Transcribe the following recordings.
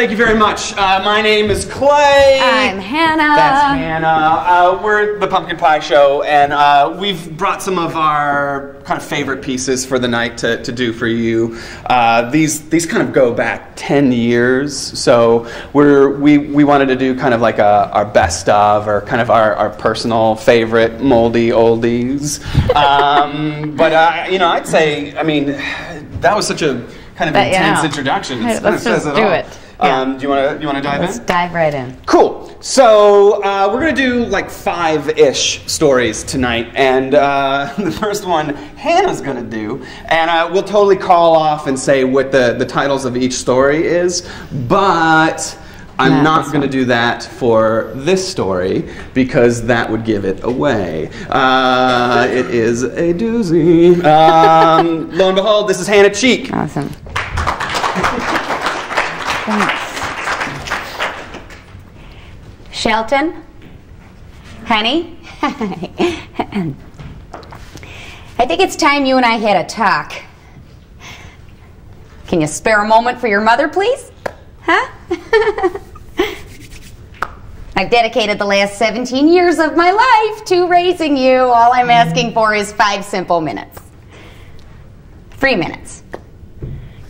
thank you very much. My name is Clay. I'm Hannah. That's Hannah. We're the Pumpkin Pie Show, and we've brought some of our kind of favorite pieces for the night to do for you. These kind of go back 10 years, so we wanted to do kind of like our best of, or kind of our personal favorite moldy oldies. But you know, I'd say, I mean, that was such a kind of intense introduction. Let's just do it. Do you want to dive in? Let's dive right in. Cool. So we're going to do like 5-ish stories tonight, and the first one Hannah's going to do, and we'll totally call off and say what the titles of each story is, but I'm not going to do that for this story because that would give it away. It is a doozy. Lo and behold, this is Hannah Cheek. Awesome. Thanks. Shelton? Honey? I think it's time you and I had a talk. Can you spare a moment for your mother, please? Huh? I've dedicated the last 17 years of my life to raising you. All I'm asking for is 5 simple minutes. 3 minutes.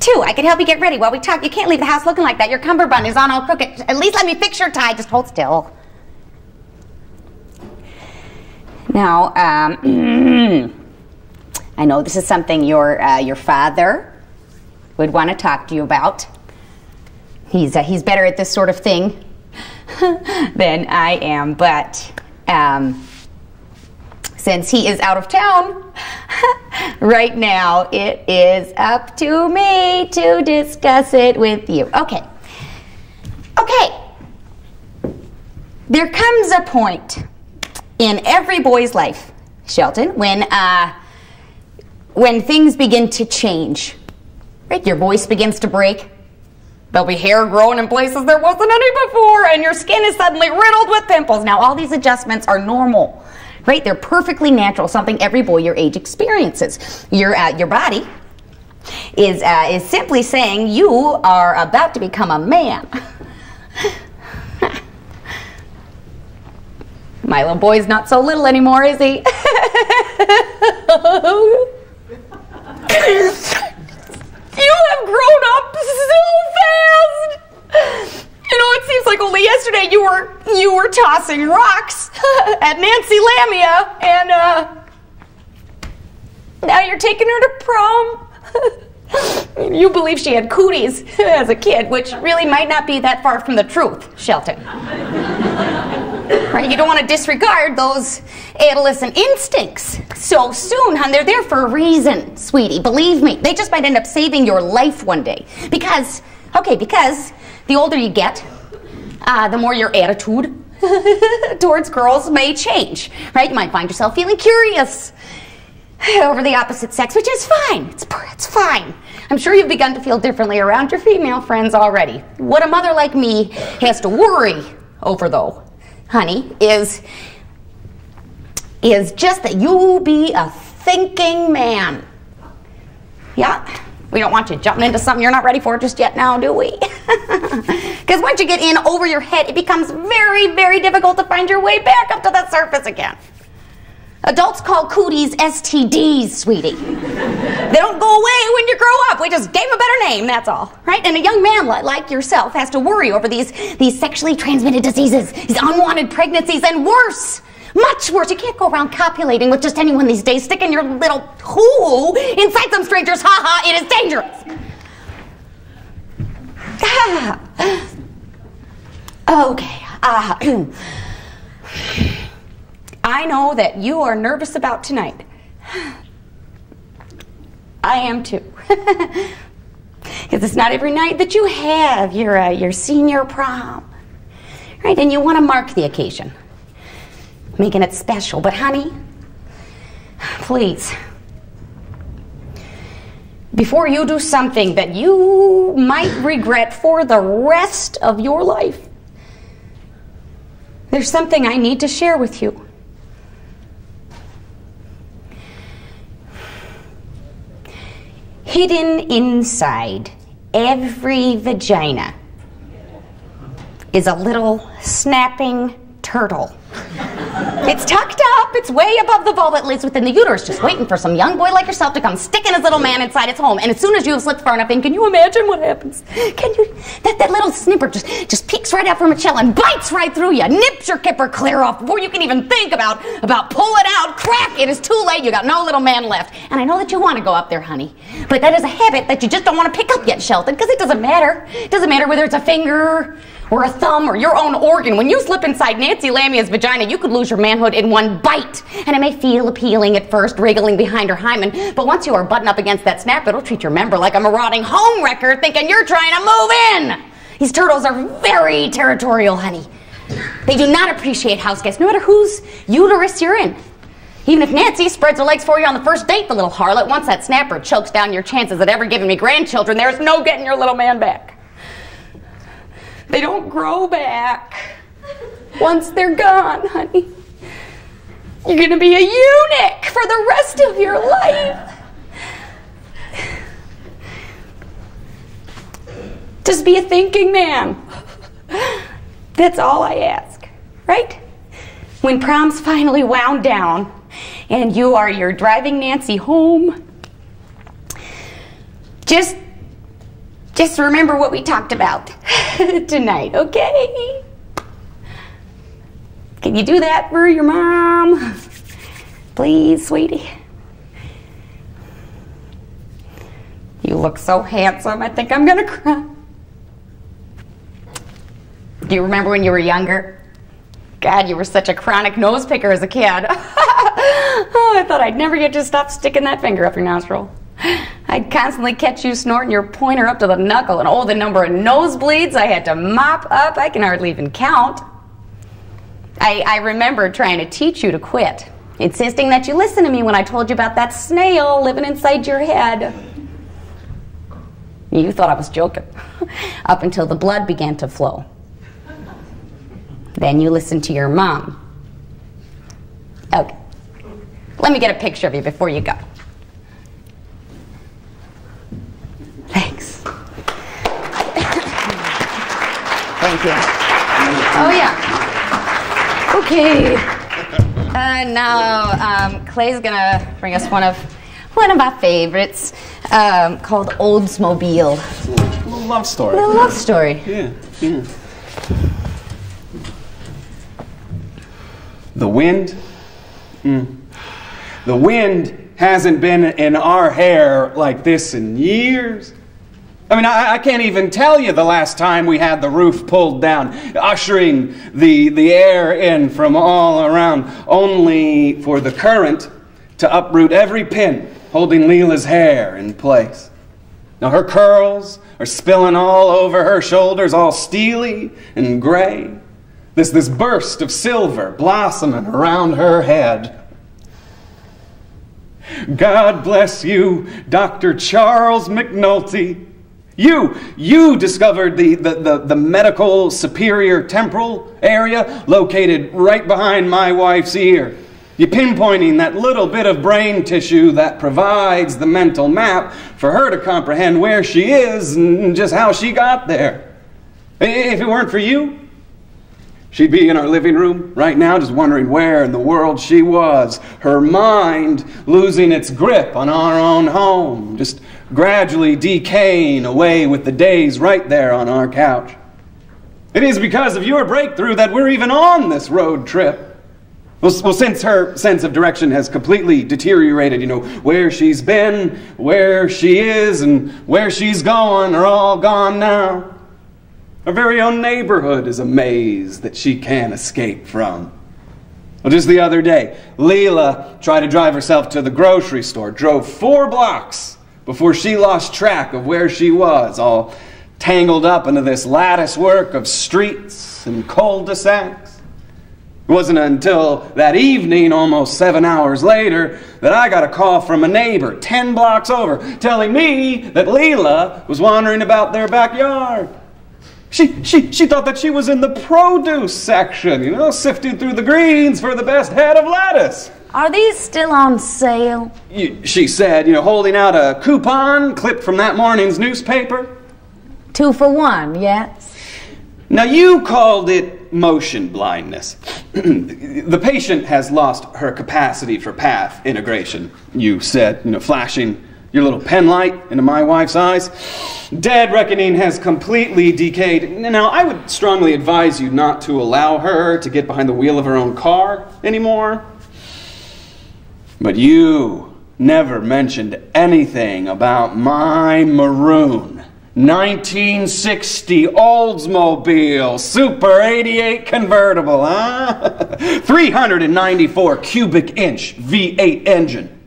2, I can help you get ready while we talk. You can't leave the house looking like that. Your cummerbund is on all crooked. At least let me fix your tie. Just hold still. Now, I know this is something your father would want to talk to you about. He's better at this sort of thing than I am, but since he is out of town right now, it is up to me to discuss it with you. Okay. There comes a point in every boy's life, Shelton, when things begin to change. Right? Your voice begins to break. There'll be hair growing in places there wasn't any before, and your skin is suddenly riddled with pimples. Now, all these adjustments are normal, right? They're perfectly natural, something every boy your age experiences. Your body is simply saying you are about to become a man. My little boy's not so little anymore, is he? You have grown up so fast. You know, it seems like only yesterday you were tossing rocks at Nancy Lamia, and now you're taking her to prom. You believe she had cooties as a kid, which really might not be that far from the truth, Shelton. Right? You don't want to disregard those adolescent instincts so soon, hon. They're there for a reason, sweetie. Believe me. They just might end up saving your life one day. Because the older you get, the more your attitude towards girls may change. Right? You might find yourself feeling curious over the opposite sex, which is fine. It's fine. I'm sure you've begun to feel differently around your female friends already. What a mother like me has to worry over, though, honey, is just that you be a thinking man. Yeah, we don't want you jumping into something you're not ready for just yet now, do we? Because once you get in over your head, it becomes very, very difficult to find your way back up to the surface again. Adults call cooties STDs, sweetie. They don't go away when you grow up. We just gave them a better name, that's all. Right? And a young man like yourself has to worry over these sexually transmitted diseases, these unwanted pregnancies, and worse. Much worse. You can't go around copulating with just anyone these days, sticking your little hoo inside some stranger's ha-ha. It is dangerous. Okay. I know that you are nervous about tonight. I am too. Because it's not every night that you have your senior prom. Right? And you want to mark the occasion, making it special. But honey, please, before you do something that you might regret for the rest of your life, there's something I need to share with you. Hidden inside every vagina is a little snapping turtle. It's tucked up, it's way above the vulva, it lives within the uterus, just waiting for some young boy like yourself to come sticking his little man inside its home. And as soon as you have slipped far enough in, can you imagine what happens? Can you? That little snipper just peeks right out from its shell and bites right through you, nips your kipper clear off before you can even think about pulling out. Crack! It is too late, you got no little man left. And I know that you want to go up there, honey, but that is a habit that you just don't want to pick up yet, Shelton, because it doesn't matter. It doesn't matter whether it's a finger or a thumb or your own organ. When you slip inside Nancy Lamia's vagina, you could lose your manhood in one bite. And it may feel appealing at first, wriggling behind her hymen, but once you are buttoned up against that snap, it'll treat your member like a marauding home wrecker thinking you're trying to move in. These turtles are very territorial, honey. They do not appreciate house guests, no matter whose uterus you're in. Even if Nancy spreads her legs for you on the first date, the little harlot, once that snapper chokes down your chances at ever giving me grandchildren, there's no getting your little man back. They don't grow back. Once they're gone, honey, you're gonna be a eunuch for the rest of your life. Just be a thinking man. That's all I ask, right? When prom's finally wound down and you're driving Nancy home, just remember what we talked about tonight, okay? Can you do that for your mom? Please, sweetie. You look so handsome, I think I'm gonna cry. Do you remember when you were younger? God, you were such a chronic nose picker as a kid. Oh, I thought I'd never get to stop sticking that finger up your nostril. I'd constantly catch you snorting your pointer up to the knuckle, and oh, the number of nosebleeds I had to mop up, I can hardly even count. I remember trying to teach you to quit, insisting that you listen to me when I told you about that snail living inside your head. You thought I was joking, up until the blood began to flow. Then you listened to your mom. Okay, let me get a picture of you before you go. Thanks. Thank you. Oh, yeah. Okay. Now, Clay's gonna bring us one of my favorites, called Oldsmobile. It's a little love story. A little love story. Yeah, yeah. The wind? The wind hasn't been in our hair like this in years. I mean, I can't even tell you the last time we had the roof pulled down, ushering the air in from all around, only for the current to uproot every pin holding Leela's hair in place. Now her curls are spilling all over her shoulders, all steely and gray. This burst of silver blossoming around her head. God bless you, Dr. Charles McNulty. You discovered the medical superior temporal area located right behind my wife's ear. You're pinpointing that little bit of brain tissue that provides the mental map for her to comprehend where she is and just how she got there. If it weren't for you, she'd be in our living room right now just wondering where in the world she was. Her mind losing its grip on our own home, just gradually decaying away with the days right there on our couch. It is because of your breakthrough that we're even on this road trip. Well, since her sense of direction has completely deteriorated, you know, where she's been, where she is, and where she's going are all gone now. Our very own neighborhood is a maze that she can't escape from. Well, just the other day, Leela tried to drive herself to the grocery store, drove 4 blocks before she lost track of where she was, all tangled up into this lattice work of streets and cul-de-sacs. It wasn't until that evening, almost 7 hours later, that I got a call from a neighbor 10 blocks over telling me that Leela was wandering about their backyard. She thought that she was in the produce section, you know, sifting through the greens for the best head of lettuce. Are these still on sale? She said, you know, holding out a coupon clipped from that morning's newspaper. 2 for 1, yes? Now, you called it motion blindness. The patient has lost her capacity for path integration, you said, flashing your little pen light into my wife's eyes. Dead reckoning has completely decayed. Now, I would strongly advise you not to allow her to get behind the wheel of her own car anymore. But you never mentioned anything about my maroon 1960 Oldsmobile Super 88 convertible, huh? 394 cubic inch V8 engine,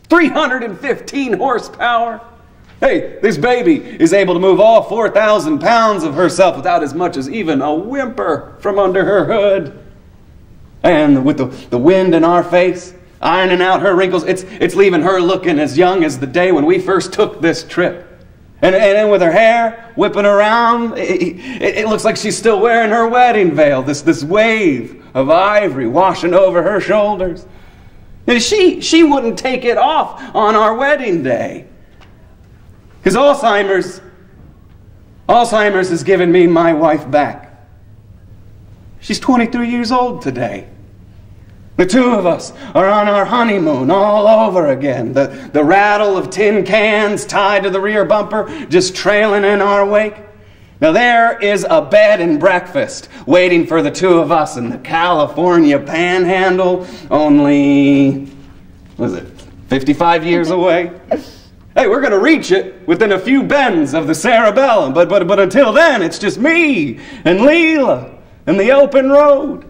315 horsepower. Hey, this baby is able to move all 4,000 pounds of herself without as much as even a whimper from under her hood. And with the wind in our face, ironing out her wrinkles, it's leaving her looking as young as the day when we first took this trip. And with her hair whipping around, it looks like she's still wearing her wedding veil, this wave of ivory washing over her shoulders. And she wouldn't take it off on our wedding day. Because Alzheimer's has given me my wife back. She's 23 years old today. The two of us are on our honeymoon all over again. The rattle of tin cans tied to the rear bumper just trailing in our wake. Now there is a bed and breakfast waiting for the two of us in the California Panhandle, only, 55 years away? Hey, we're going to reach it within a few bends of the cerebellum, but until then, it's just me and Leela and the open road.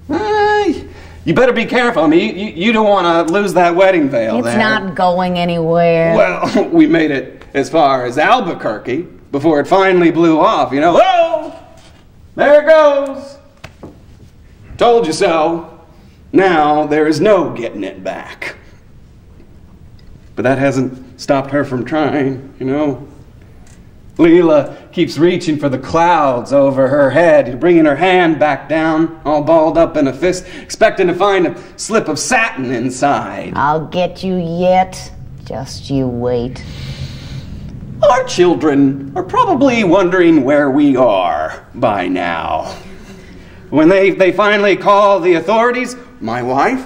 Hey, you better be careful. I mean, you don't want to lose that wedding veil there. It's not going anywhere. Well, we made it as far as Albuquerque before it finally blew off, Oh, there it goes. Told you so. Now there is no getting it back. But that hasn't stopped her from trying, Leela keeps reaching for the clouds over her head, bringing her hand back down, all balled up in a fist, expecting to find a slip of satin inside. I'll get you yet. Just you wait. Our children are probably wondering where we are by now. When they finally call the authorities, my wife,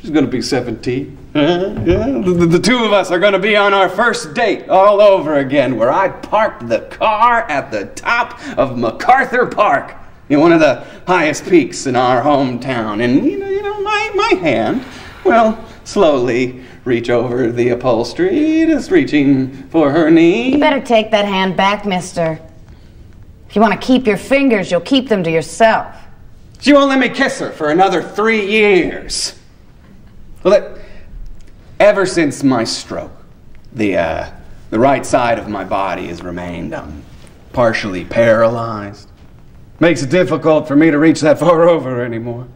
she's going to be 17. The two of us are going to be on our first date all over again, where I parked the car at the top of MacArthur Park, one of the highest peaks in our hometown. And my hand, slowly reach over the upholstery, just reaching for her knee. You better take that hand back, mister. If you want to keep your fingers, you'll keep them to yourself. She won't let me kiss her for another 3 years. Well, ever since my stroke, the right side of my body has remained partially paralyzed. Makes it difficult for me to reach that far over anymore.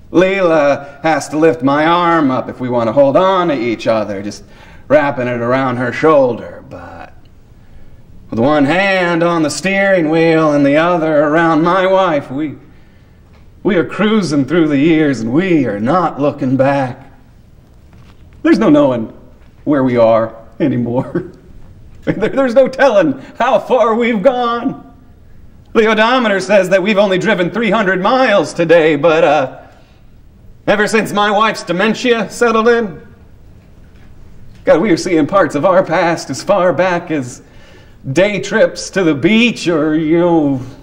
Leela has to lift my arm up if we want to hold on to each other, just wrapping it around her shoulder. But with one hand on the steering wheel and the other around my wife, we are cruising through the years and we are not looking back. There's no knowing where we are anymore. There's no telling how far we've gone. The odometer says that we've only driven 300 miles today, but ever since my wife's dementia settled in, God, we are seeing parts of our past as far back as day trips to the beach or,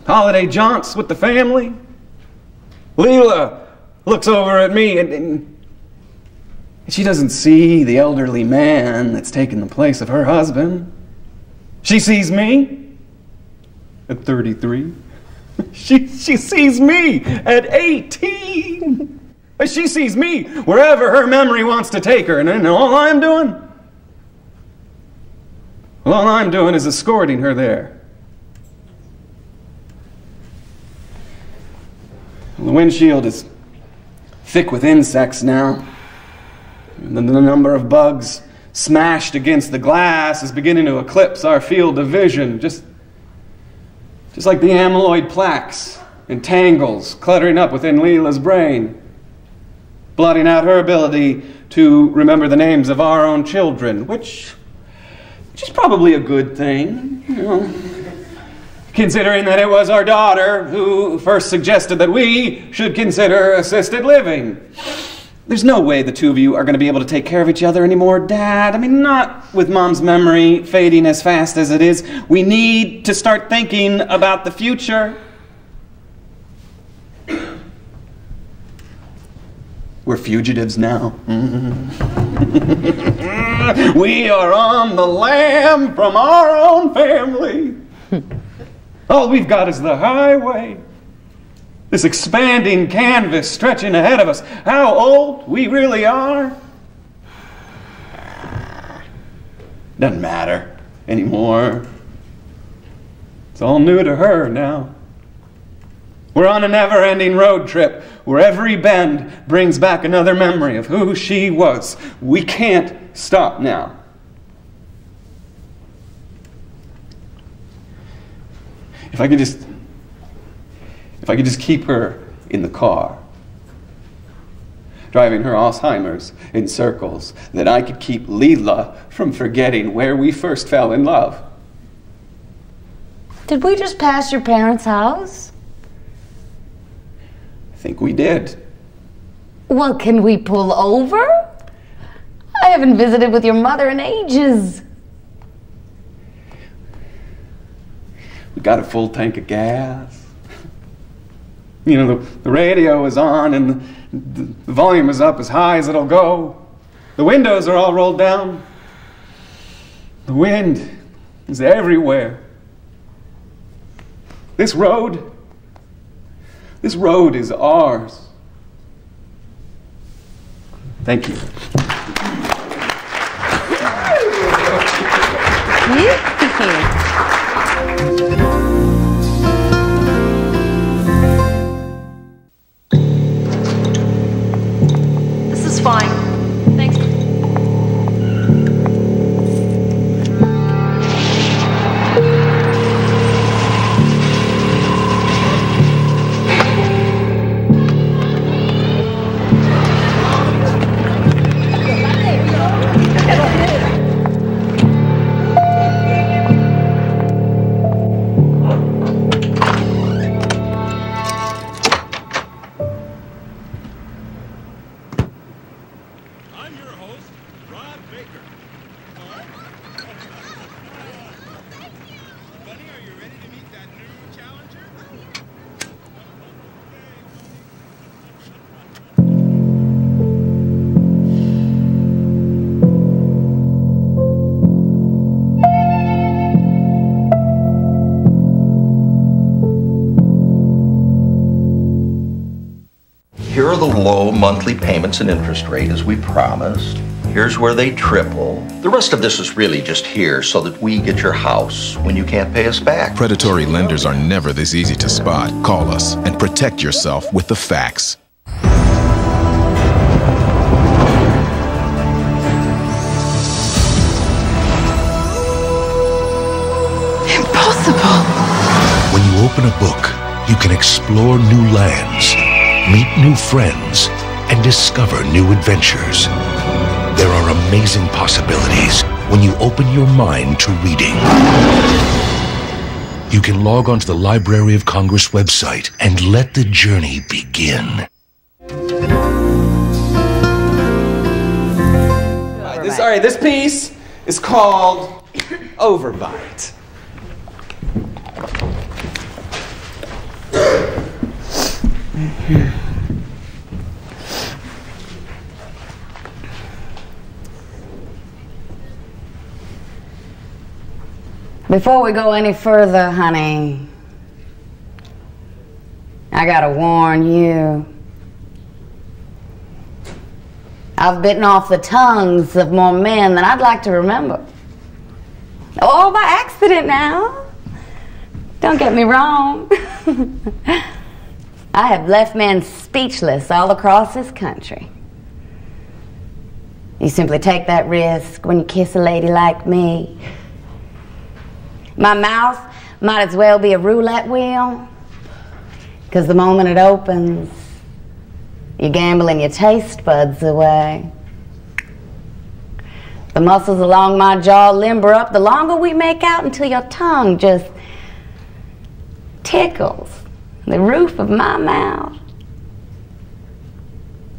holiday jaunts with the family. Leela looks over at me and she doesn't see the elderly man that's taken the place of her husband. She sees me at 33. She sees me at 18. She sees me wherever her memory wants to take her. And all I'm doing is escorting her there. The windshield is thick with insects now. The number of bugs smashed against the glass is beginning to eclipse our field of vision, just like the amyloid plaques and tangles cluttering up within Leela's brain, blotting out her ability to remember the names of our own children, which is probably a good thing, considering that it was our daughter who first suggested that we should consider assisted living. There's no way the two of you are going to be able to take care of each other anymore, Dad. I mean, not with Mom's memory fading as fast as it is. We need to start thinking about the future. We're fugitives now. We are on the lam from our own family. All we've got is the highway. This expanding canvas stretching ahead of us. How old we really are. Doesn't matter anymore. It's all new to her now. We're on a never-ending road trip where every bend brings back another memory of who she was. We can't stop now. If I could just keep her in the car, driving her Alzheimer's in circles, then I could keep Leela from forgetting where we first fell in love. Did we just pass your parents' house? I think we did. Well, can we pull over? I haven't visited with your mother in ages. We got a full tank of gas. You know, the radio is on and the volume is up as high as it'll go. The windows are all rolled down. The wind is everywhere. This road is ours. Thank you. This is fine. Thanks. Here are the low monthly payments and interest rate as we promised. Here's where they triple. The rest of this is really just here so that we get your house when you can't pay us back. Predatory lenders are never this easy to spot. Call us and protect yourself with the facts. Impossible. When you open a book, you can explore new lands, meet new friends, and discover new adventures. There are amazing possibilities when you open your mind to reading. You can log onto the Library of Congress website and let the journey begin. This piece is called Overbite. Before we go any further, honey, I gotta warn you. I've bitten off the tongues of more men than I'd like to remember. All by accident now. Don't get me wrong. I have left men speechless all across this country. You simply take that risk when you kiss a lady like me. My mouth might as well be a roulette wheel, because the moment it opens, you're gambling your taste buds away. The muscles along my jaw limber up the longer we make out until your tongue just tickles the roof of my mouth,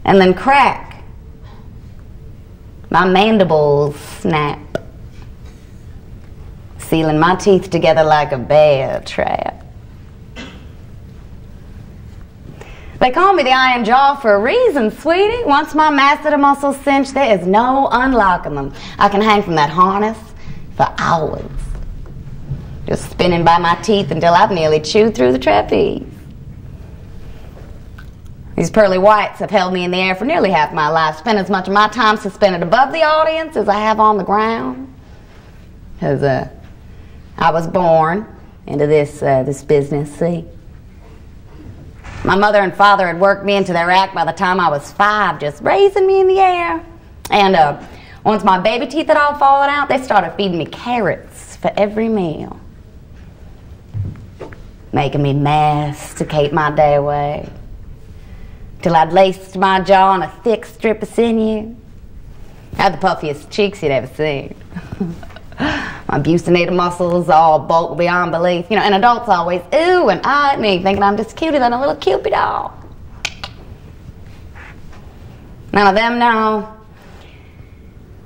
and then crack. My mandibles snap, sealing my teeth together like a bear trap. They call me the iron jaw for a reason, sweetie. Once my masseter muscles cinch, there is no unlocking them. I can hang from that harness for hours, just spinning by my teeth until I've nearly chewed through the trapeze. These pearly whites have held me in the air for nearly half my life. Spent as much of my time suspended above the audience as I have on the ground. Because I was born into this business, see. My mother and father had worked me into their act by the time I was 5, just raising me in the air. And once my baby teeth had all fallen out, they started feeding me carrots for every meal, making me masticate my day away till I'd laced my jaw on a thick strip of sinew. I had the puffiest cheeks you'd ever seen. My buccinated muscles all bulked beyond belief. You know, and adults always ooh and ah at me, thinking I'm just cuter than a little Cupid doll. None of them know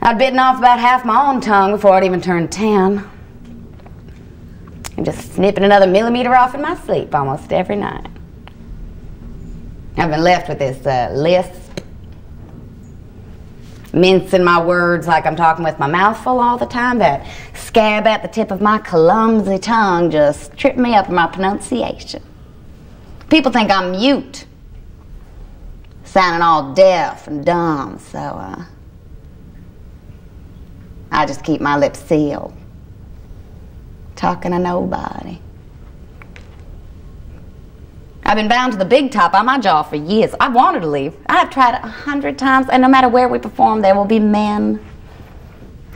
I'd bitten off about half my own tongue before I'd even turned 10. And just snipping another millimeter off in my sleep almost every night. I've been left with this lisp, mincing my words like I'm talking with my mouth full all the time. That scab at the tip of my clumsy tongue just tripped me up in my pronunciation. People think I'm mute, sounding all deaf and dumb, so I just keep my lips sealed, talking to nobody. I've been bound to the big top on my jaw for years. I've wanted to leave. I've tried it 100 times, and no matter where we perform, there will be men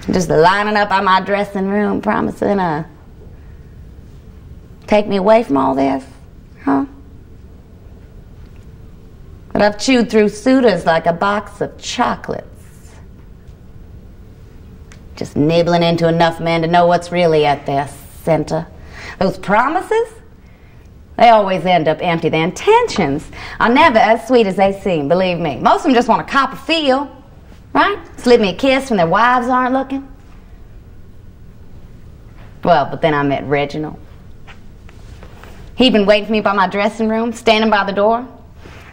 just lining up on my dressing room, promising to take me away from all this, huh? But I've chewed through suitors like a box of chocolates, just nibbling into enough men to know what's really at their center. Those promises, they always end up empty. Their intentions are never as sweet as they seem, believe me. Most of them just want to cop a feel, right? Slip me a kiss when their wives aren't looking. Well, but then I met Reginald. He'd been waiting for me by my dressing room, standing by the door.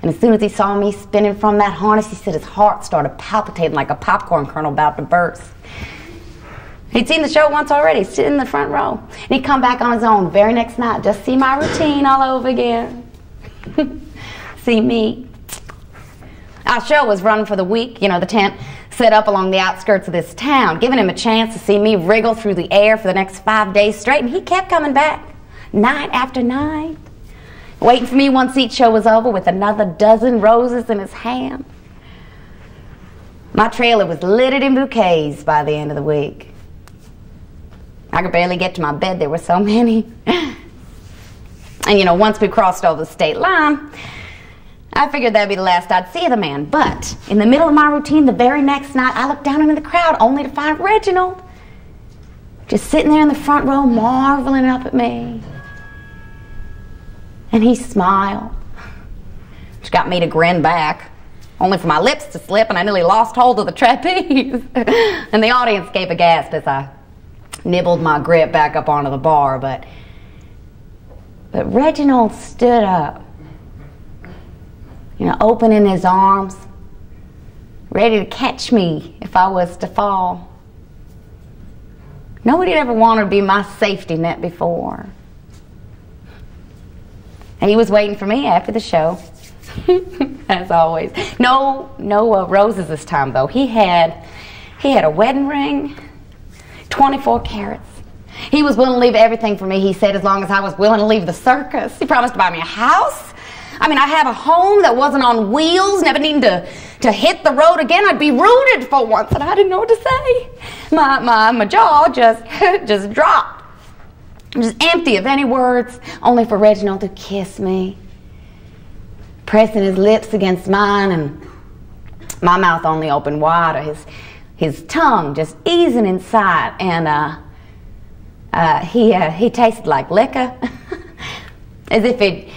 And as soon as he saw me spinning from that harness, he said his heart started palpitating like a popcorn kernel about to burst. He'd seen the show once already, sitting in the front row. And he'd come back on his own the very next night, just see my routine all over again. See me. Our show was run for the week, you know, the tent set up along the outskirts of this town, giving him a chance to see me wriggle through the air for the next 5 days straight. And he kept coming back, night after night, waiting for me once each show was over with another dozen roses in his hand. My trailer was littered in bouquets by the end of the week. I could barely get to my bed, there were so many. And you know, once we crossed over the state line, I figured that'd be the last I'd see of the man. But in the middle of my routine, the very next night, I looked down into the crowd only to find Reginald just sitting there in the front row, marveling up at me. And he smiled, which got me to grin back, only for my lips to slip, and I nearly lost hold of the trapeze. And the audience gave a gasp as I nibbled my grip back up onto the bar, but Reginald stood up, you know, opening his arms, ready to catch me if I was to fall. Nobody had ever wanted to be my safety net before. And he was waiting for me after the show, as always. No roses this time, though. He had a wedding ring, 24 carats. He was willing to leave everything for me, he said, as long as I was willing to leave the circus. He promised to buy me a house. I mean, I have a home that wasn't on wheels, never needing to hit the road again. I'd be rooted for once, and I didn't know what to say. My jaw just dropped. Just empty of any words, only for Reginald to kiss me, pressing his lips against mine, and my mouth only opened wider, his tongue just easing inside, and he tasted like liquor. As if he'd,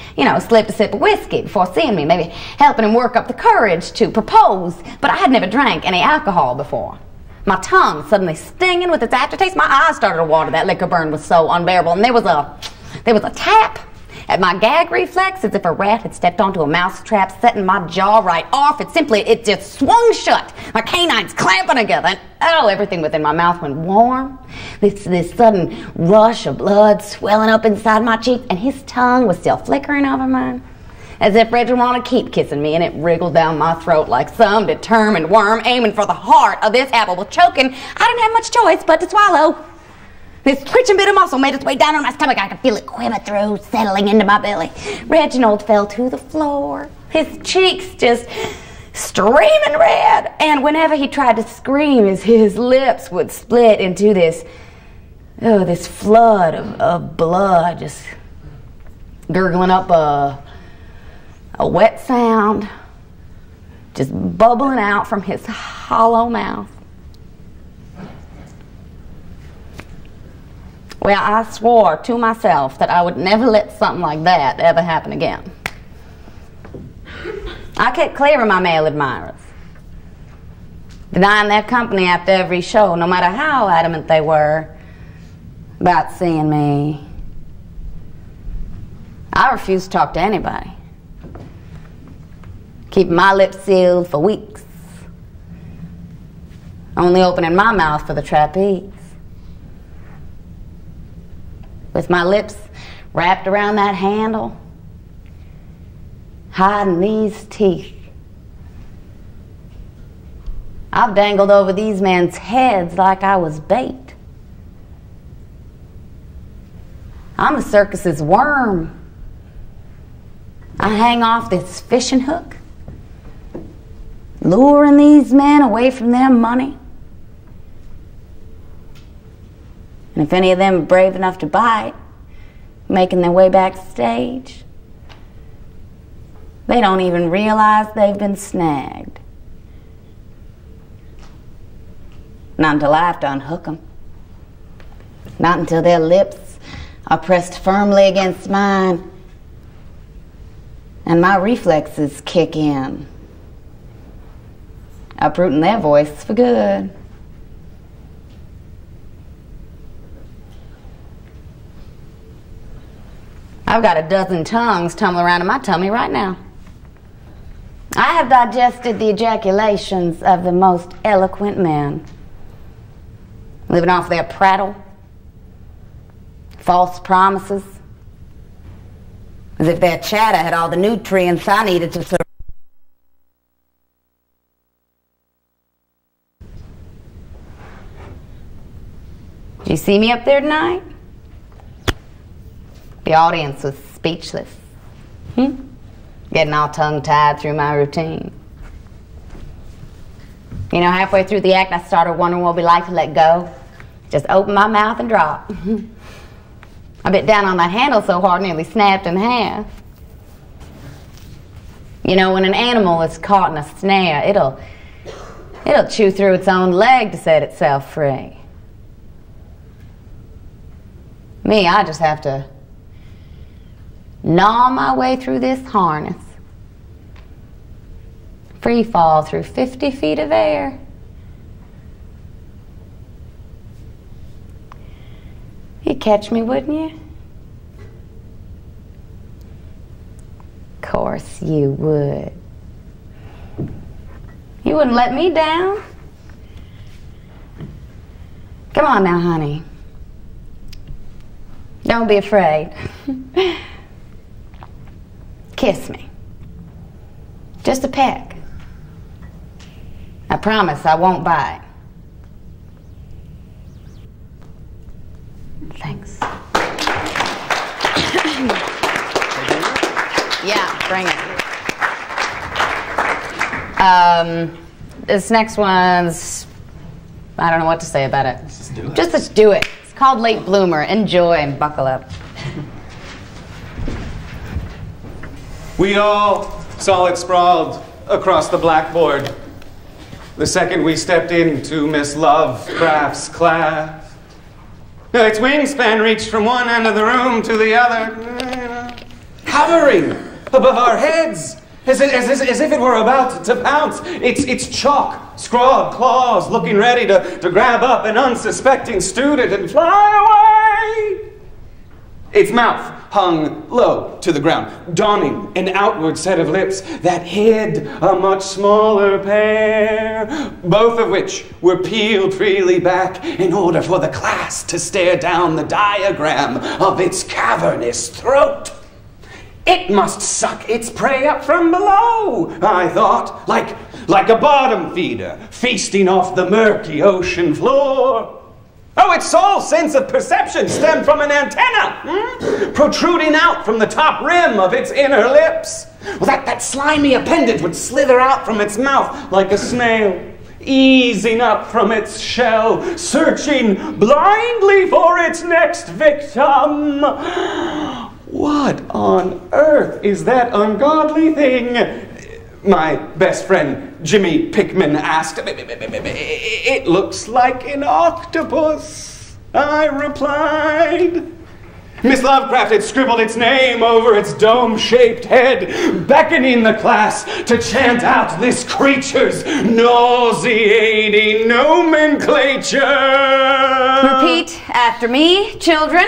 slipped a sip of whiskey before seeing me, maybe helping him work up the courage to propose. But I had never drank any alcohol before. My tongue suddenly stinging with its aftertaste. My eyes started to water. That liquor burn was so unbearable. And there was a tap at my gag reflex, as if a rat had stepped onto a mousetrap, setting my jaw right off. It just swung shut. My canines clamping together, and everything within my mouth went warm. This sudden rush of blood swelling up inside my cheek, and his tongue was still flickering over mine, as if Reggie wanted to keep kissing me, and it wriggled down my throat like some determined worm aiming for the heart of this apple. Well, choking, I didn't have much choice but to swallow. This twitching bit of muscle made its way down on my stomach. I could feel it quiver through, settling into my belly. Reginald fell to the floor, his cheeks just streaming red. And whenever he tried to scream, his lips would split into this flood of blood, just gurgling up a wet sound, just bubbling out from his hollow mouth. Well, I swore to myself that I would never let something like that ever happen again. I kept clear of my male admirers, denying their company after every show, no matter how adamant they were about seeing me. I refused to talk to anybody, keeping my lips sealed for weeks, only opening my mouth for the trapeze. With my lips wrapped around that handle, hiding these teeth. I've dangled over these men's heads like I was bait. I'm the circus's worm. I hang off this fishing hook, luring these men away from their money. And if any of them are brave enough to bite, making their way backstage, they don't even realize they've been snagged. Not until I have to unhook them. Not until their lips are pressed firmly against mine and my reflexes kick in, uprooting their voice for good. I've got a dozen tongues tumbling around in my tummy right now. I have digested the ejaculations of the most eloquent men, living off their prattle, false promises, as if their chatter had all the nutrients I needed to survive. Did you see me up there tonight? The audience was speechless. Getting all tongue-tied through my routine. Halfway through the act, I started wondering what it would be like to let go. Just open my mouth and drop. I bit down on that handle so hard, nearly snapped in half. When an animal is caught in a snare, it'll chew through its own leg to set itself free. Me, I just have to gnaw my way through this harness. Free fall through 50 feet of air. You'd catch me, wouldn't you? Of course you would. You wouldn't let me down. Come on now, honey. Don't be afraid. Kiss me. Just a peck. I promise I won't bite. Thanks. Yeah, bring it. This next one's, I don't know what to say about it. Let's do it. It's called Late Bloomer. Enjoy and buckle up. We all saw it sprawled across the blackboard the second we stepped into Miss Lovecraft's class. Its wingspan reached from one end of the room to the other. hovering above our heads, as if it were about to pounce. Its chalk, scrawled claws looking ready to grab up an unsuspecting student and fly away. Its mouth hung low to the ground, donning an outward set of lips that hid a much smaller pair, both of which were peeled freely back in order for the class to stare down the diagram of its cavernous throat. It must suck its prey up from below, I thought, like a bottom feeder feasting off the murky ocean floor. Oh, its sole sense of perception stemmed from an antenna, protruding out from the top rim of its inner lips. Well, that slimy appendage would slither out from its mouth like a snail, easing up from its shell, searching blindly for its next victim. What on earth is that ungodly thing? My best friend Jimmy Pickman asked. It looks like an octopus, I replied. Miss Lovecraft had scribbled its name over its dome-shaped head, beckoning the class to chant out this creature's nauseating nomenclature. Repeat after me, children.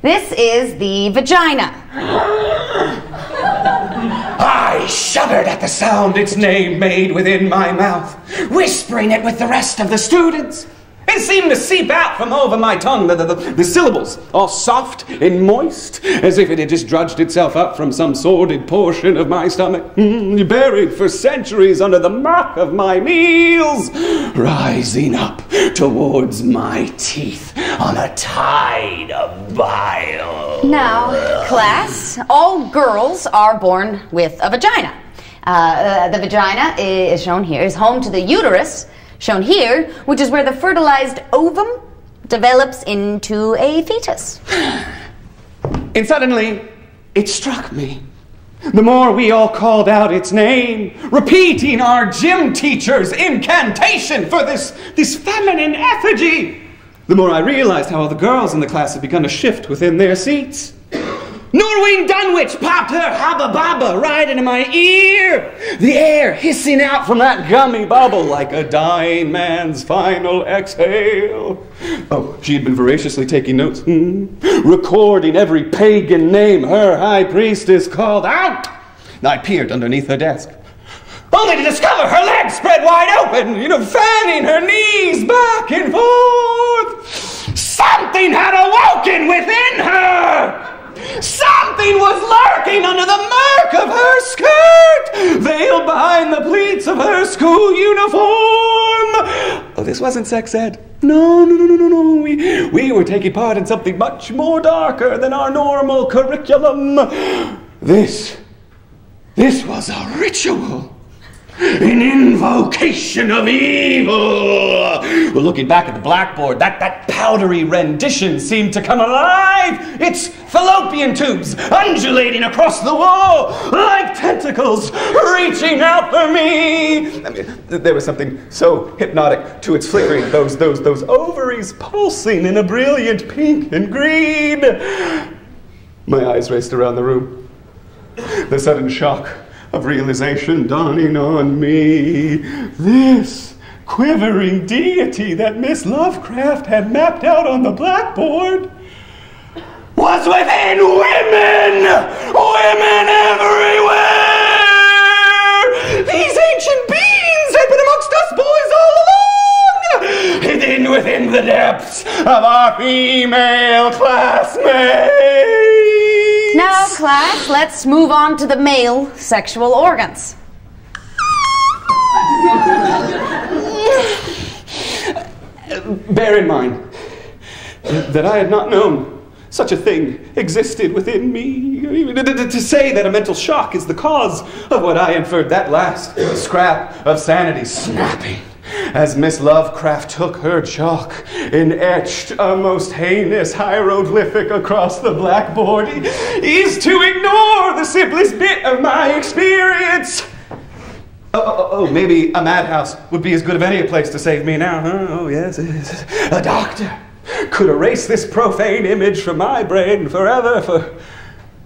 This is the vagina. I shuddered at the sound its name made within my mouth, whispering it with the rest of the students. It seemed to seep out from over my tongue, the syllables, all soft and moist, as if it had just drudged itself up from some sordid portion of my stomach, buried for centuries under the muck of my meals, rising up towards my teeth on a tide of bile. Now, class, all girls are born with a vagina. The vagina is shown here, is home to the uterus, shown here, which is where the fertilized ovum develops into a fetus. And suddenly, it struck me. The more we all called out its name, repeating our gym teacher's incantation for this feminine effigy, the more I realized how all the girls in the class had begun to shift within their seats. Norween Dunwich popped her habba baba right into my ear, the air hissing out from that gummy bubble like a dying man's final exhale. Oh, she had been voraciously taking notes, recording every pagan name her high priestess called out. I peered underneath her desk, only to discover her legs spread wide open, fanning her knees back and forth. Something had awoken within her. Something was lurking under the murk of her skirt, veiled behind the pleats of her school uniform. Oh, this wasn't sex ed. No. We were taking part in something much more darker than our normal curriculum. This was a ritual. An invocation of evil. Well, looking back at the blackboard, that powdery rendition seemed to come alive. Its fallopian tubes undulating across the wall like tentacles reaching out for me. I mean, there was something so hypnotic to its flickering, those ovaries pulsing in a brilliant pink and green. My eyes raced around the room. The sudden shock of realization dawning on me. This quivering deity that Miss Lovecraft had mapped out on the blackboard was within women! Women everywhere! These ancient beings had been amongst us boys all along! Hidden within the depths of our female classmates! Now, class, let's move on to the male sexual organs. Bear in mind that I had not known such a thing existed within me. To say that a mental shock is the cause of what I inferred, that last scrap of sanity snapping as Miss Lovecraft took her chalk and etched a most heinous hieroglyphic across the blackboard, is to ignore the simplest bit of my experience. Oh, maybe a madhouse would be as good of any place to save me now, huh? Oh, yes. A doctor could erase this profane image from my brain forever,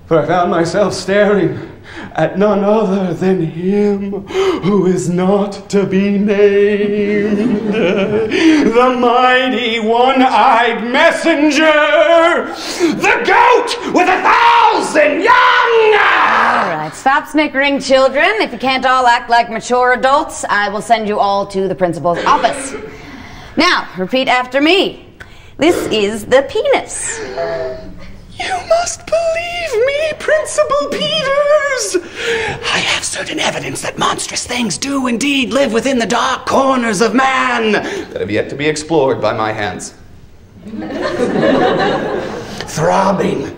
For I found myself staring at none other than him who is not to be named, the mighty one-eyed messenger, the goat with 1,000 young! All right, stop snickering, children. If you can't all act like mature adults, I will send you all to the principal's office. Now, repeat after me. This is the penis. You must believe me, Principal Peters! I have certain evidence that monstrous things do indeed live within the dark corners of man that have yet to be explored by my hands. Throbbing,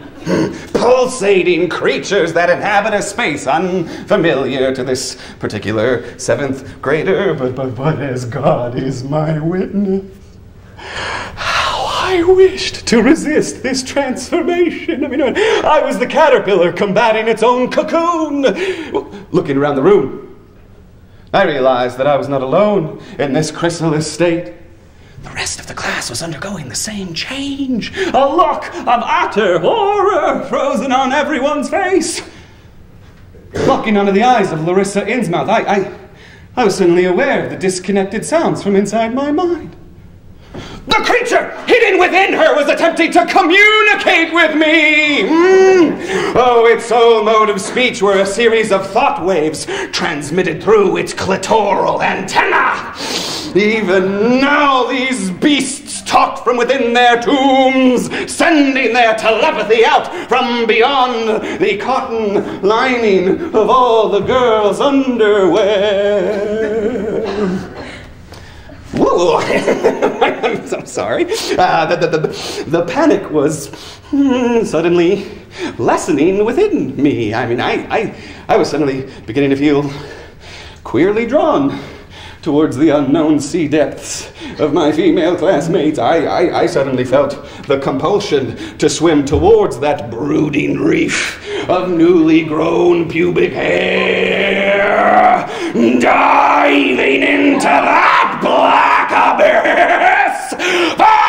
pulsating creatures that inhabit a space unfamiliar to this particular 7th grader, but as God is my witness, I wished to resist this transformation. I mean, I was the caterpillar combating its own cocoon. Looking around the room, I realized that I was not alone in this chrysalis state. The rest of the class was undergoing the same change. A look of utter horror frozen on everyone's face. Looking under the eyes of Larissa Innsmouth, I was suddenly aware of the disconnected sounds from inside my mind. The creature hidden within her was attempting to communicate with me. Oh, its sole mode of speech were a series of thought waves transmitted through its clitoral antenna. Even now, these beasts talked from within their tombs, sending their telepathy out from beyond the cotton lining of all the girls' underwear. Whoa! I'm so sorry. The panic was suddenly lessening within me. I mean, I was suddenly beginning to feel queerly drawn towards the unknown sea depths of my female classmates. I suddenly felt the compulsion to swim towards that brooding reef of newly grown pubic hair, diving into that black abyss forever!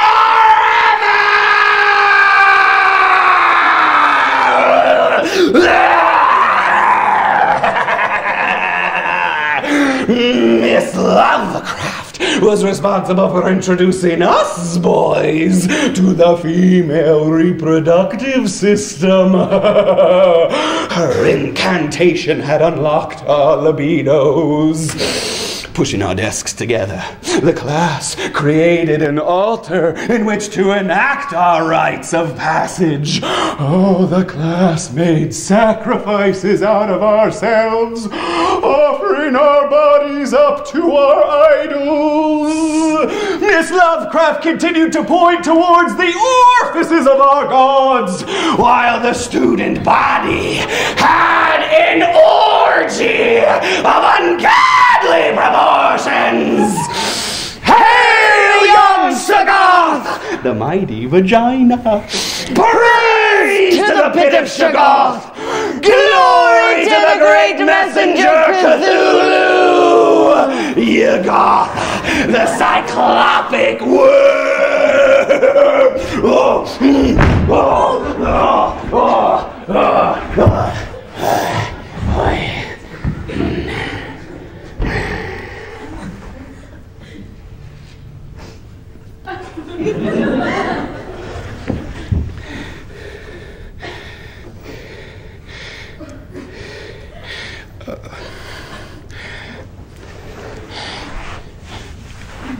Miss Lovecraft was responsible for introducing us boys to the female reproductive system. Her incantation had unlocked our libidos. Pushing our desks together, the class created an altar in which to enact our rites of passage. Oh, the class made sacrifices out of ourselves, offering our bodies up to our idols. Miss Lovecraft continued to point towards the orifices of our gods, while the student body had an orgy of ungodly proportions. Hail, young Shoggoth! The mighty vagina. Praise to the pit of Shoggoth! Glory to the great messenger Cthulhu! Yoggoth, the cyclopic worm!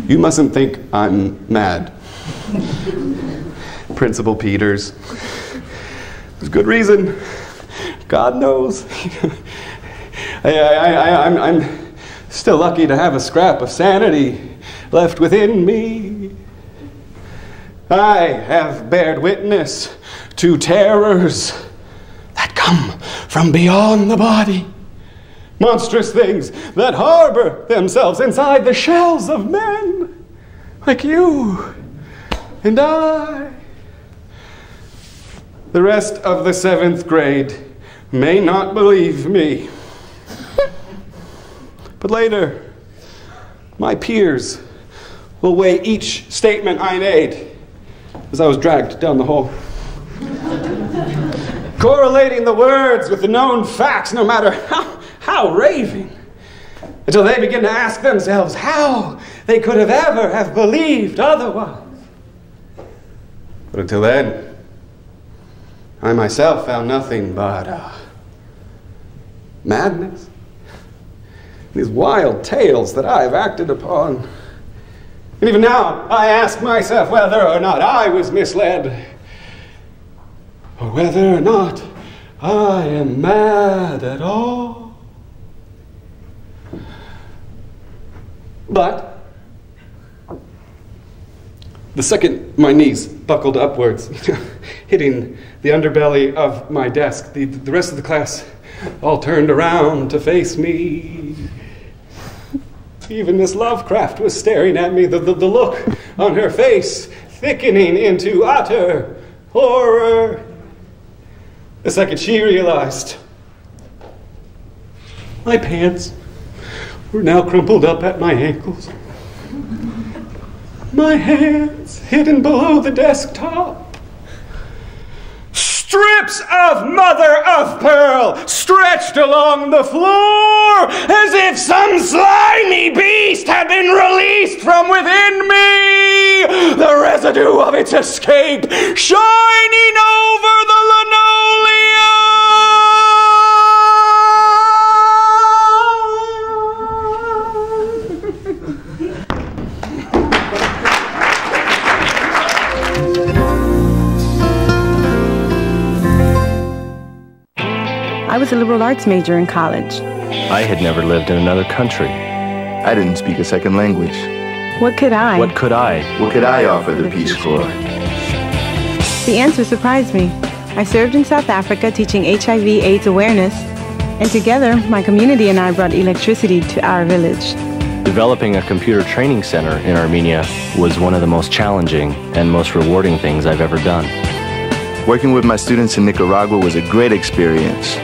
You mustn't think I'm mad, Principal Peters. There's good reason. God knows. I'm still lucky to have a scrap of sanity left within me. I have bared witness to terrors that come from beyond the body. Monstrous things that harbor themselves inside the shells of men, like you and I. The rest of the 7th grade may not believe me. But later, my peers will weigh each statement I made as I was dragged down the hall. correlating the words with the known facts, no matter how raving, until they begin to ask themselves how they could have ever have believed otherwise. But until then, I myself found nothing but madness. These wild tales that I have acted upon. And even now, I ask myself whether or not I was misled, or whether or not I am mad at all. But the second my knees buckled upwards, hitting the underbelly of my desk, the rest of the class all turned around to face me. Even Miss Lovecraft was staring at me, the look on her face thickening into utter horror. The second she realized, my pants were now crumpled up at my ankles. My hands hidden below the desktop. Strips of mother of pearl stretched along the floor as if some slimy beast had been released from within me. The residue of its escape shining over the linoleum. I was a liberal arts major in college. I had never lived in another country. I didn't speak a second language. What could I? What could I? What could I offer the Peace Corps? The answer surprised me. I served in South Africa teaching HIV/AIDS awareness, and together, my community and I brought electricity to our village. Developing a computer training center in Armenia was one of the most challenging and most rewarding things I've ever done. Working with my students in Nicaragua was a great experience.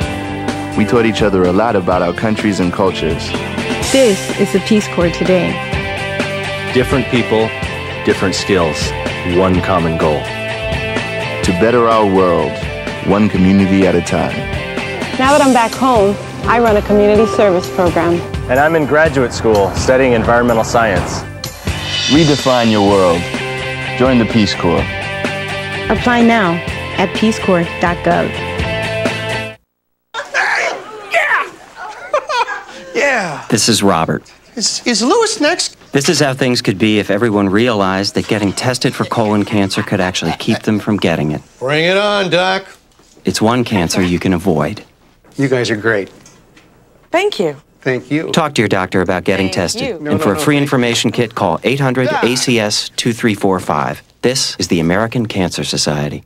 We taught each other a lot about our countries and cultures. This is the Peace Corps today. Different people, different skills, one common goal. To better our world, one community at a time. Now that I'm back home, I run a community service program. And I'm in graduate school studying environmental science. Redefine your world. Join the Peace Corps. Apply now at peacecorps.gov. Yeah. This is Robert. Is Lewis next? This is how things could be if everyone realized that getting tested for colon cancer could actually keep them from getting it. Bring it on, Doc. It's one cancer you can avoid. You guys are great. Thank you. Thank you. Talk to your doctor about getting tested. And for a free information kit, call 800-ACS-2345. This is the American Cancer Society.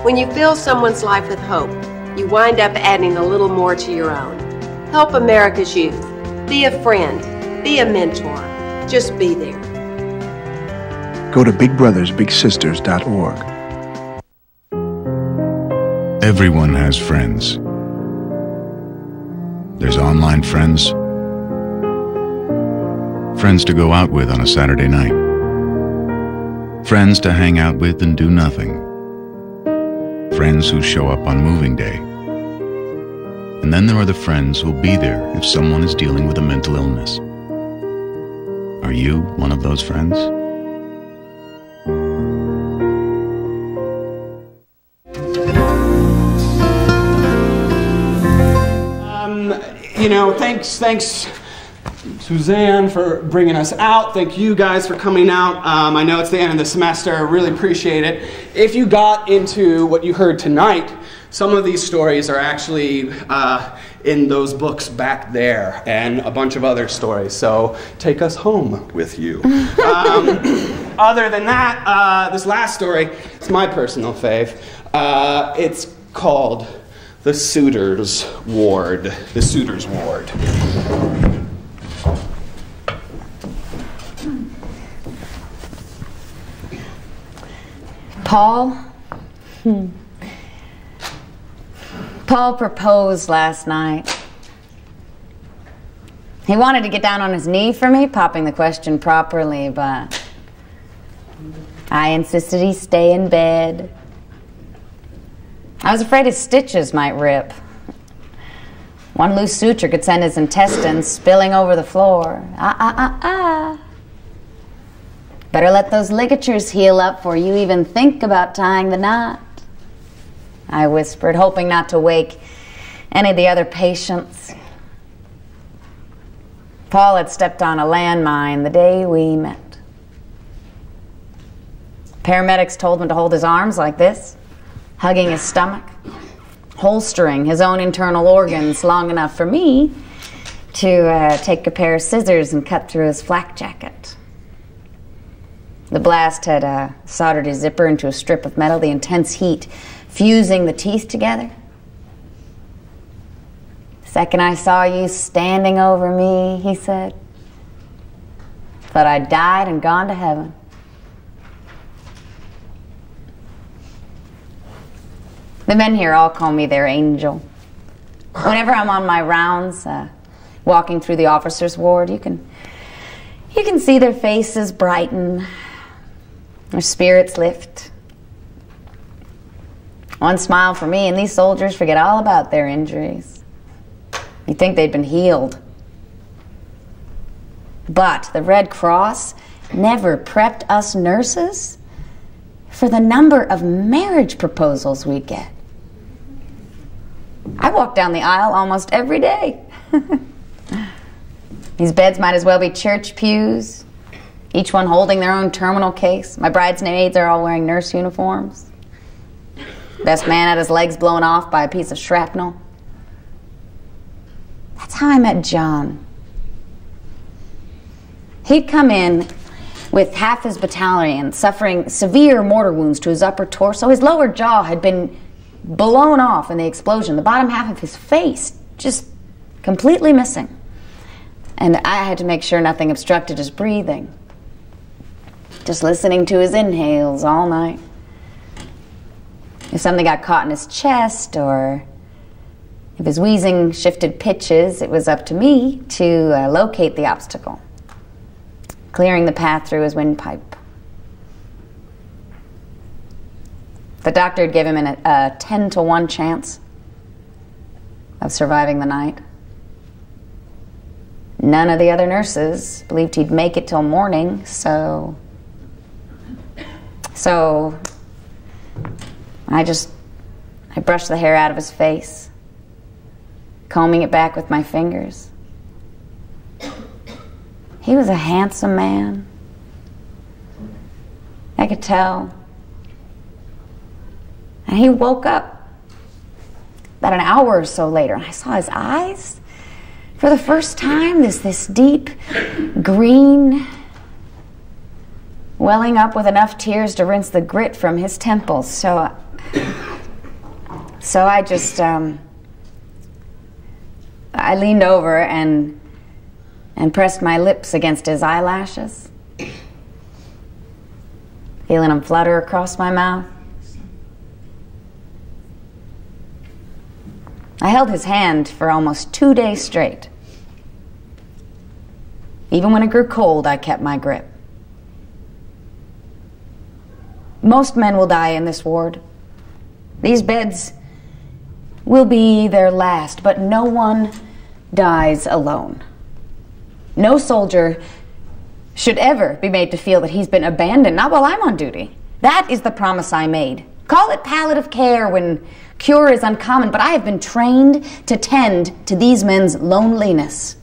When you fill someone's life with hope, you wind up adding a little more to your own. Help America's youth. Be a friend. Be a mentor. Just be there. Go to bigbrothersbigsisters.org. Everyone has friends. There's online friends. Friends to go out with on a Saturday night. Friends to hang out with and do nothing. Friends who show up on moving day. And then there are the friends who'll be there if someone is dealing with a mental illness. Are you one of those friends? Thanks, Suzanne, for bringing us out. Thank you guys for coming out. I know it's the end of the semester. I really appreciate it. If you got into what you heard tonight, some of these stories are actually in those books back there, and a bunch of other stories. So take us home with you. Other than that, this last story is my personal fave. It's called The Suitor's Ward. The Suitor's Ward. Paul? Paul proposed last night. He wanted to get down on his knee for me, popping the question properly, but I insisted he stay in bed. I was afraid his stitches might rip. One loose suture could send his intestines spilling over the floor. Better let those ligatures heal up before you even think about tying the knot, I whispered, hoping not to wake any of the other patients. Paul had stepped on a landmine the day we met. Paramedics told him to hold his arms like this, hugging his stomach, holstering his own internal organs long enough for me to take a pair of scissors and cut through his flak jacket. The blast had soldered his zipper into a strip of metal, the intense heat fusing the teeth together. The second I saw you standing over me, he said, thought I'd died and gone to heaven. The men here all call me their angel. Whenever I'm on my rounds, walking through the officers' ward, you can see their faces brighten, their spirits lift. One smile for me, and these soldiers forget all about their injuries. You'd think they'd been healed. But the Red Cross never prepped us nurses for the number of marriage proposals we'd get. I walk down the aisle almost every day. These beds might as well be church pews, each one holding their own terminal case. My bridesmaids are all wearing nurse uniforms. Best man had his legs blown off by a piece of shrapnel. That's how I met John. He'd come in with half his battalion suffering severe mortar wounds to his upper torso. His lower jaw had been blown off in the explosion. The bottom half of his face just completely missing. And I had to make sure nothing obstructed his breathing. Just listening to his inhales all night. If something got caught in his chest or if his wheezing shifted pitches, it was up to me to locate the obstacle, clearing the path through his windpipe. The doctor had given him a 10-to-1 chance of surviving the night. None of the other nurses believed he'd make it till morning, so I brushed the hair out of his face, combing it back with my fingers. He was a handsome man. I could tell. And he woke up about an hour or so later, and I saw his eyes for the first time, this deep green, welling up with enough tears to rinse the grit from his temples. So I just, I leaned over and pressed my lips against his eyelashes, feeling them flutter across my mouth. I held his hand for almost 2 days straight. Even when it grew cold, I kept my grip. Most men will die in this ward. These beds will be their last, but no one dies alone. No soldier should ever be made to feel that he's been abandoned, not while I'm on duty. That is the promise I made. Call it palliative care when cure is uncommon, but I have been trained to tend to these men's loneliness.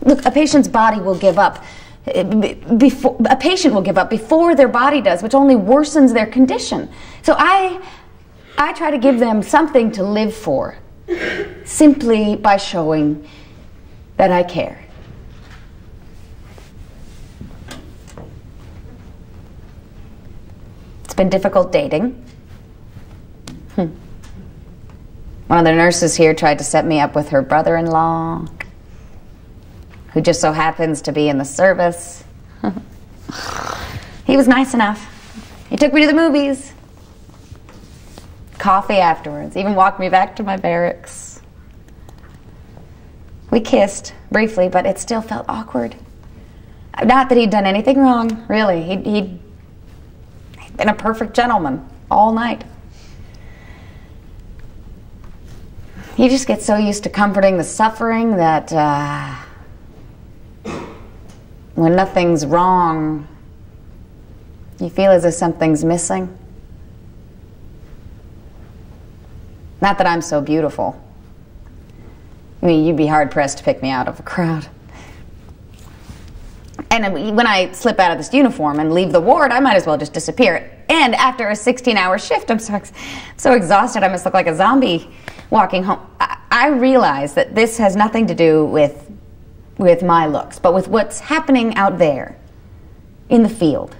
Look, a patient's body will give up. A patient will give up before their body does, which only worsens their condition. So I try to give them something to live for, simply by showing that I care. It's been difficult dating. One of the nurses here tried to set me up with her brother-in-law, who just so happens to be in the service. He was nice enough. He took me to the movies, coffee afterwards, even walked me back to my barracks. We kissed briefly, but it still felt awkward. Not that he'd done anything wrong, really. He'd been a perfect gentleman all night. You just get so used to comforting the suffering that when nothing's wrong, you feel as if something's missing. Not that I'm so beautiful. I mean, you'd be hard-pressed to pick me out of a crowd. And when I slip out of this uniform and leave the ward, I might as well just disappear. And after a 16-hour shift, I'm so exhausted, I must look like a zombie walking home. I realize that this has nothing to do with my looks, but with what's happening out there in the field.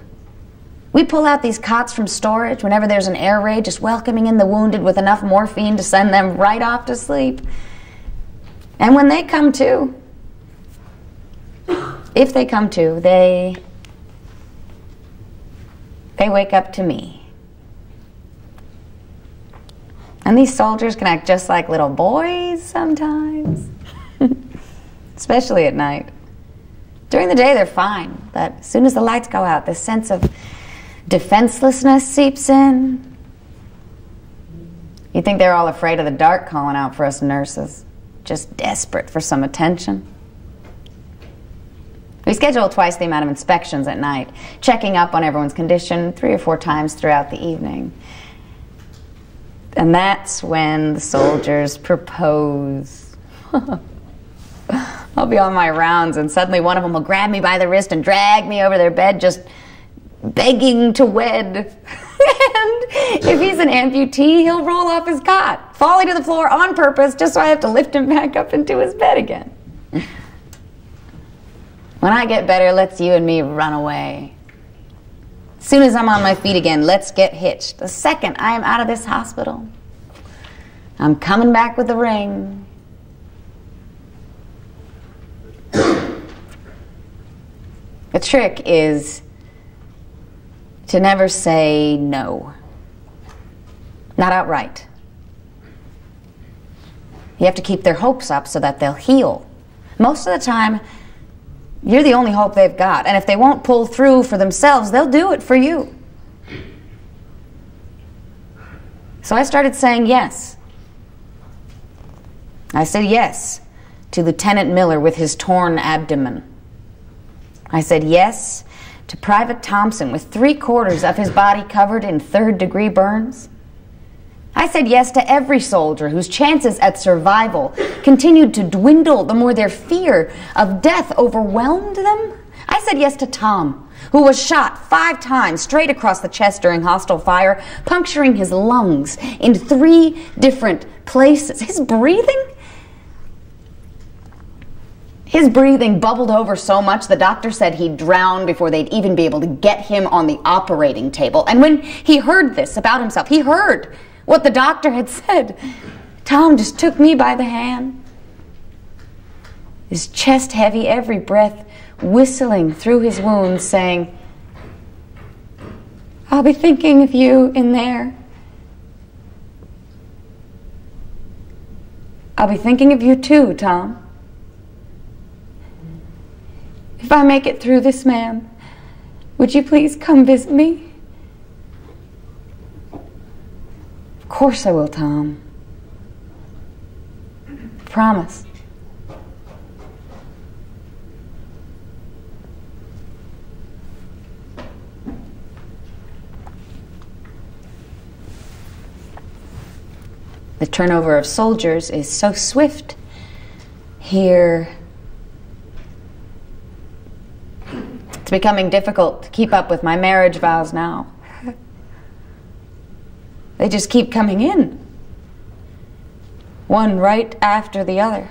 We pull out these cots from storage whenever there's an air raid, just welcoming in the wounded with enough morphine to send them right off to sleep. And when they come to, if they come to, they wake up to me. And these soldiers can act just like little boys sometimes, especially at night. During the day, they're fine, but as soon as the lights go out, this sense of defenselessness seeps in. You think they're all afraid of the dark calling out for us nurses, just desperate for some attention. We schedule twice the amount of inspections at night, checking up on everyone's condition 3 or 4 times throughout the evening. And that's when the soldiers propose. I'll be on my rounds and suddenly one of them will grab me by the wrist and drag me over their bed, just begging to wed. And if he's an amputee, he'll roll off his cot, falling to the floor on purpose just so I have to lift him back up into his bed again. When I get better, let's you and me run away. As soon as I'm on my feet again, let's get hitched. The second I am out of this hospital, I'm coming back with the ring. The trick is to never say no. Not outright. You have to keep their hopes up so that they'll heal. Most of the time, you're the only hope they've got. And if they won't pull through for themselves, they'll do it for you. So I started saying yes. I said yes to Lieutenant Miller with his torn abdomen. I said yes to Private Thompson with 3/4 of his body covered in 3rd-degree burns. I said yes to every soldier whose chances at survival continued to dwindle the more their fear of death overwhelmed them. I said yes to Tom, who was shot 5 times straight across the chest during hostile fire, puncturing his lungs in 3 different places. His breathing bubbled over so much the doctor said he'd drown before they'd even be able to get him on the operating table. And when he heard this about himself, he heard what the doctor had said. Tom just took me by the hand, his chest heavy, every breath whistling through his wounds, saying, "I'll be thinking of you in there. I'll be thinking of you too, Tom. If I make it through this, ma'am, would you please come visit me?" "Of course I will, Tom. Promise." The turnover of soldiers is so swift here. It's becoming difficult to keep up with my marriage vows now. They just keep coming in, one right after the other.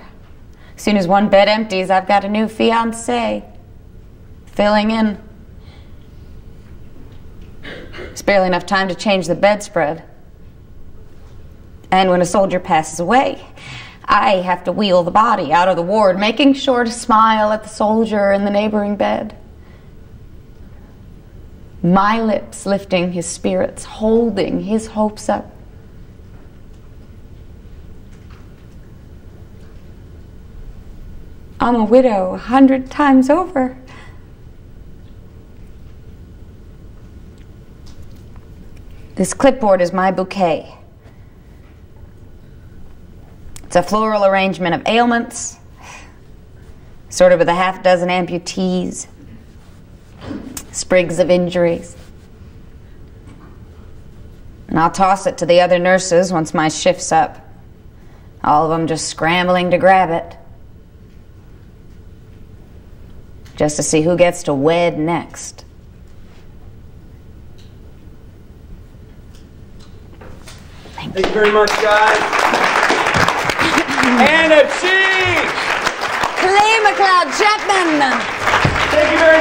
As soon as one bed empties, I've got a new fiancé filling in. There's barely enough time to change the bedspread. And when a soldier passes away, I have to wheel the body out of the ward, making sure to smile at the soldier in the neighboring bed. My lips lifting his spirits, holding his hopes up. I'm a widow 100 times over. This clipboard is my bouquet. It's a floral arrangement of ailments, sorted with a half dozen amputees, sprigs of injuries. And I'll toss it to the other nurses once my shift's up. All of them just scrambling to grab it. Just to see who gets to wed next. Thank you very much, guys. And a cheese! Clay McLeod Chapman! Thank you very